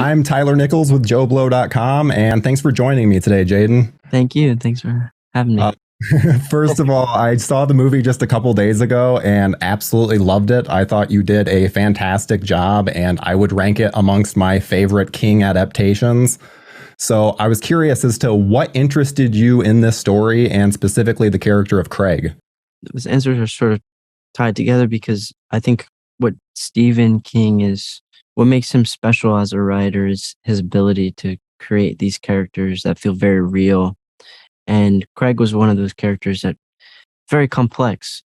I'm Tyler Nichols with JoeBlow.com, and thanks for joining me today, Jaeden. Thank you. Thanks for having me. First of all, I saw the movie just a couple days ago and absolutely loved it. I thought you did a fantastic job, and I would rank it amongst my favorite King adaptations. So I was curious as to what interested you in this story, and specifically the character of Craig. Those answers are sort of tied together because I think what Stephen King is, what makes him special as a writer is his ability to create these characters that feel very real. And Craig was one of those characters that very complex.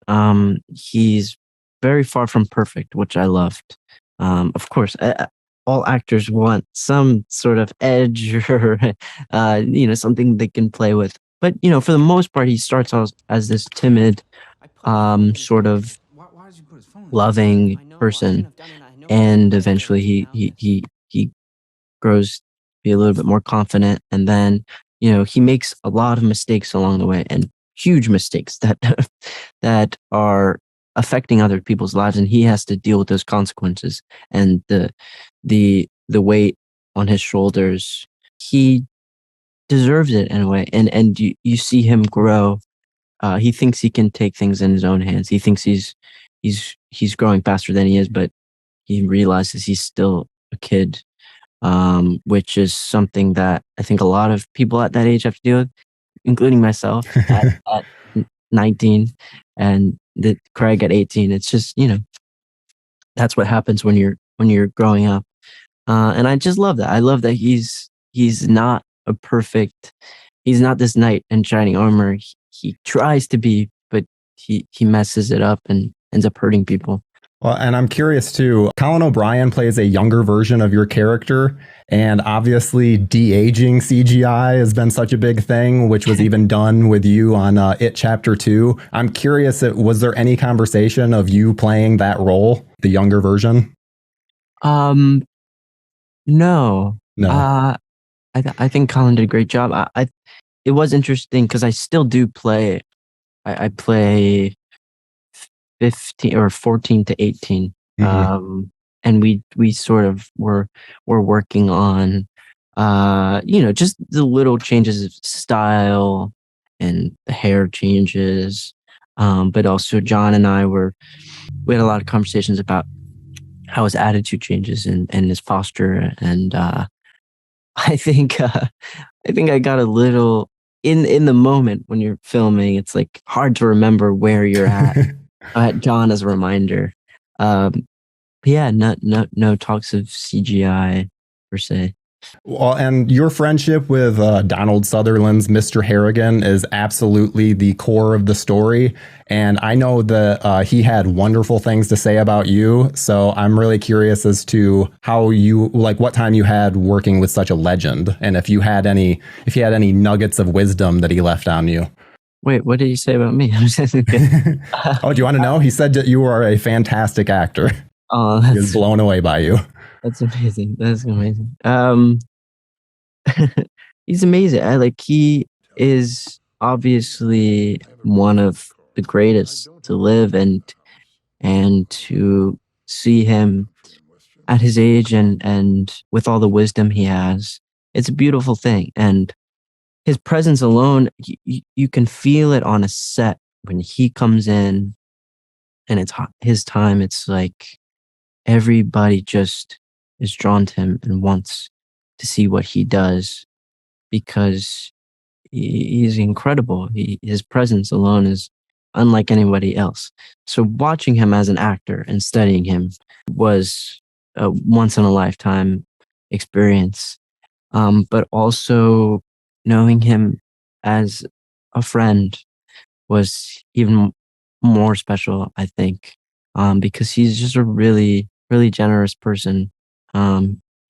He's very far from perfect, which I loved. Of course, all actors want some sort of edge or, something they can play with. But, for the most part, he starts out as this timid, sort of loving person. And eventually he grows to be a little bit more confident. And then, he makes a lot of mistakes along the way, and huge mistakes that are affecting other people's lives. And he has to deal with those consequences and the weight on his shoulders. He deserves it in a way. And you see him grow. He thinks he can take things in his own hands. He thinks he's growing faster than he is, but he realizes he's still a kid, which is something that I think a lot of people at that age have to deal with, including myself at 19 and Craig at 18. It's just, that's what happens when you're growing up. And I just love that. I love that he's not he's not this knight in shining armor. He tries to be, but he messes it up and ends up hurting people. Well, and I'm curious too, Colin O'Brien plays a younger version of your character, and obviously de-aging CGI has been such a big thing, which was even done with you on It Chapter 2. I'm curious, was there any conversation of you playing that role, the younger version? No. I think Colin did a great job. It was interesting because I still do play. I play 15 or 14 to 18. Mm-hmm. And we sort of were working on, just the little changes of style and the hair changes. But also John and I we had a lot of conversations about how his attitude changes and his posture. And, I think I got a little in the moment when you're filming. It's like hard to remember where you're at. I had John as a reminder. Yeah, no talks of CGI per se. Well, and your friendship with Donald Sutherland's Mr. Harrigan is absolutely the core of the story. And I know that he had wonderful things to say about you. So I'm really curious as to what time you had working with such a legend, and if you had any nuggets of wisdom that he left on you. Wait, what did he say about me? Oh, do you want to know? He said that you are a fantastic actor. Oh, he was blown away by you. That's amazing. That's amazing. He's amazing. He is obviously one of the greatest to live, and to see him at his age and with all the wisdom he has, it's a beautiful thing. And his presence alone, you can feel it on a set when he comes in and it's his time. It's like everybody just is drawn to him and wants to see what he does because he's incredible. His presence alone is unlike anybody else. So watching him as an actor and studying him was a once in a lifetime experience. But also knowing him as a friend was even more special, I think, because he's just a really, really generous person.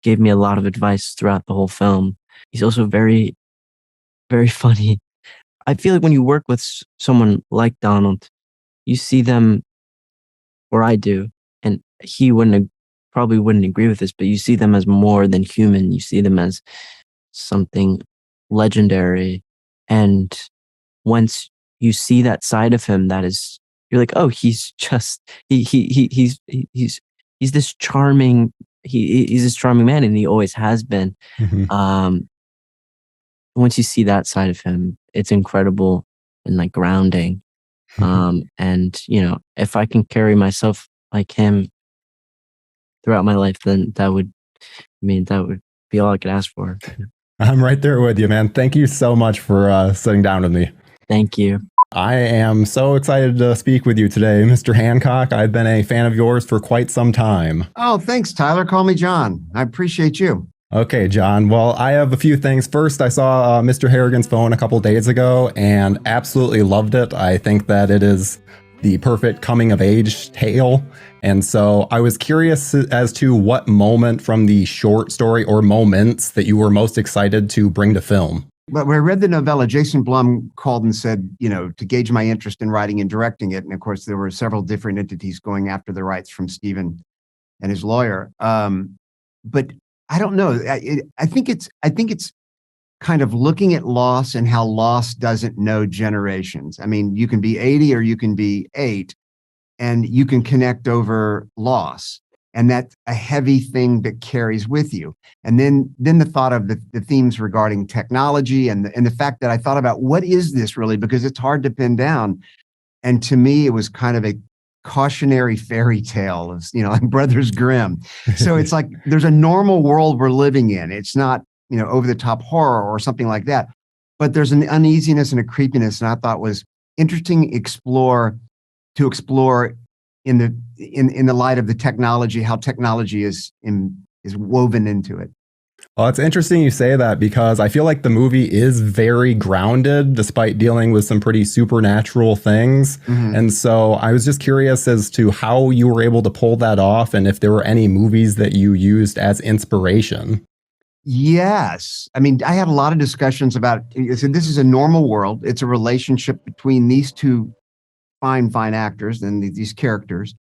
Gave me a lot of advice throughout the whole film. He's also very, very funny. I feel like when you work with someone like Donald, you see them, or I do, and he probably wouldn't agree with this, but you see them as more than human. You see them as something legendary. And once you see that side of him, you're like, oh, he's just he's this charming he's a charming man, and he always has been. Mhm. Once you see that side of him, it's incredible and like grounding. And if I can carry myself like him throughout my life, then that would be all I could ask for. I'm right there with you, man. Thank you so much for sitting down with me. Thank you. I am so excited to speak with you today, Mr. Hancock. I've been a fan of yours for quite some time. Oh, thanks, Tyler. Call me John. I appreciate you. Okay, John. Well, I have a few things. First, I saw Mr. Harrigan's phone a couple days ago and absolutely loved it. I think that it is the perfect coming of age tale. And so I was curious as to what moment from the short story or moments that you were most excited to bring to film. But when I read the novella, Jason Blum called and said, to gauge my interest in writing and directing it. And of course, there were several different entities going after the rights from Stephen and his lawyer. But I don't know. I think it's kind of looking at loss and how loss doesn't know generations. I mean, you can be 80 or you can be 8, and you can connect over loss. And that's a heavy thing that carries with you. And then the thought of the themes regarding technology and the fact that I thought about what is this really, because it's hard to pin down. And to me, it was kind of a cautionary fairy tale of, like Brothers Grimm. So it's like there's a normal world we're living in. It's not, over the top horror or something like that. But there's an uneasiness and a creepiness, and I thought was interesting to explore in the light of the technology, how technology is woven into it. Well, it's interesting you say that because I feel like the movie is very grounded despite dealing with some pretty supernatural things. Mm-hmm. And so I was just curious as to how you were able to pull that off and if there were any movies that you used as inspiration. Yes. I mean, I had a lot of discussions about, so this is a normal world. It's a relationship between these two fine actors and these characters.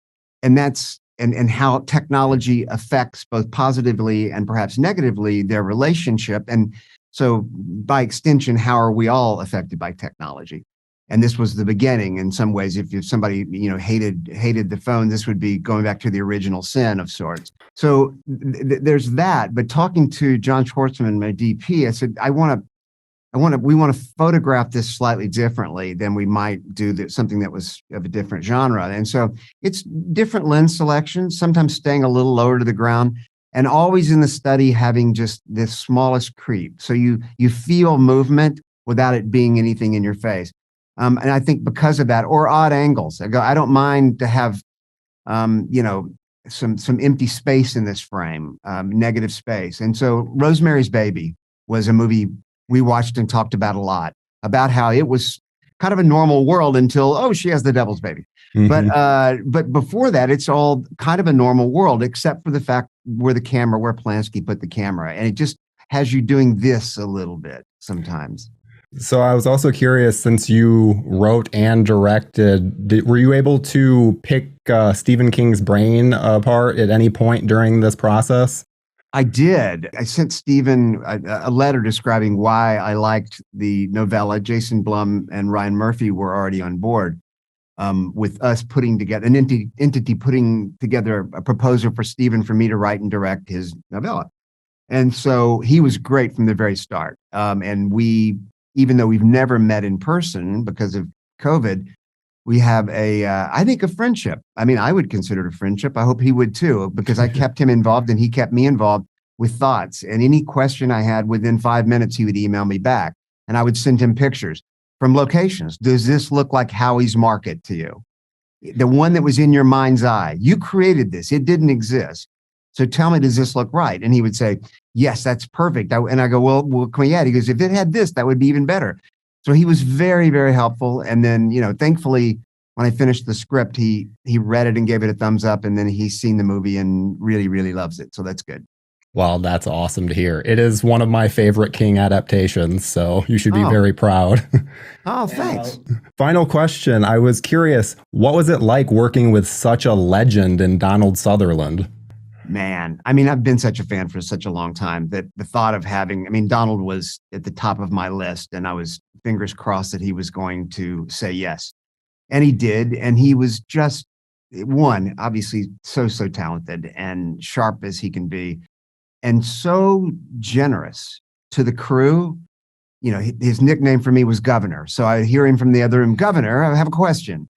And that's, and how technology affects both positively and perhaps negatively their relationship. And so by extension, how are we all affected by technology? And this was the beginning in some ways. If somebody, hated the phone, this would be going back to the original sin of sorts. So there's that. But talking to John Schwartzman, my DP, I said, we want to photograph this slightly differently than we might do something that was of a different genre. And so it's different lens selection, sometimes staying a little lower to the ground, and always in the study having just the smallest creep. So you feel movement without it being anything in your face. And I think because of that, or odd angles, I don't mind to have, some empty space in this frame, negative space. And so Rosemary's Baby was a movie we watched and talked about a lot, about how it was kind of a normal world until, she has the devil's baby. Mm-hmm. But before that, it's all kind of a normal world, except for the fact where Polanski put the camera. And it just has you doing this a little bit sometimes. So I was also curious, since you wrote and directed, were you able to pick Stephen King's brain apart at any point during this process? I did. I sent Stephen a letter describing why I liked the novella. Jason Blum and Ryan Murphy were already on board with us putting together an entity putting together a proposal for Stephen for me to write and direct his novella. And so he was great from the very start. And we, even though we've never met in person because of COVID, we have I think a friendship. I mean, I would consider it a friendship. I hope he would too, because I kept him involved and he kept me involved with thoughts. And any question I had, within 5 minutes, he would email me back and I would send him pictures from locations. Does this look like Howie's Market to you? The one that was in your mind's eye. You created this. It didn't exist. So tell me, does this look right? And he would say, yes, that's perfect. And I go, well, can we add? He goes, if it had this, that would be even better. So he was very, very helpful. And then, thankfully, when I finished the script, he read it and gave it a thumbs up. And then he's seen the movie and really, really loves it. So that's good. Well, that's awesome to hear. It is one of my favorite King adaptations, so you should be very proud. Oh, thanks. Final question. I was curious, what was it like working with such a legend in Donald Sutherland? Man, I mean, I've been such a fan for such a long time that the thought of Donald was at the top of my list, and I was fingers crossed that he was going to say yes. And he did. And he was just one, obviously so talented and sharp as he can be, and so generous to the crew. You know, his nickname for me was Governor. So I hear him from the other room, Governor, I have a question.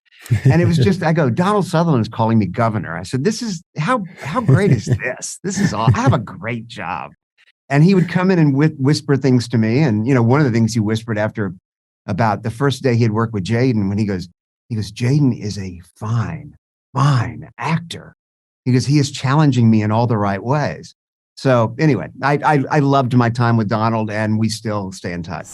And it was just, I go, Donald Sutherland is calling me Governor. I said, this is, how great is this? This is all, I have a great job. And he would come in and whisper things to me. And, you know, one of the things he whispered after about the first day he had worked with Jaeden, when he goes, Jaeden is a fine actor. He goes, he is challenging me in all the right ways. So anyway, I loved my time with Donald, and we still stay in touch.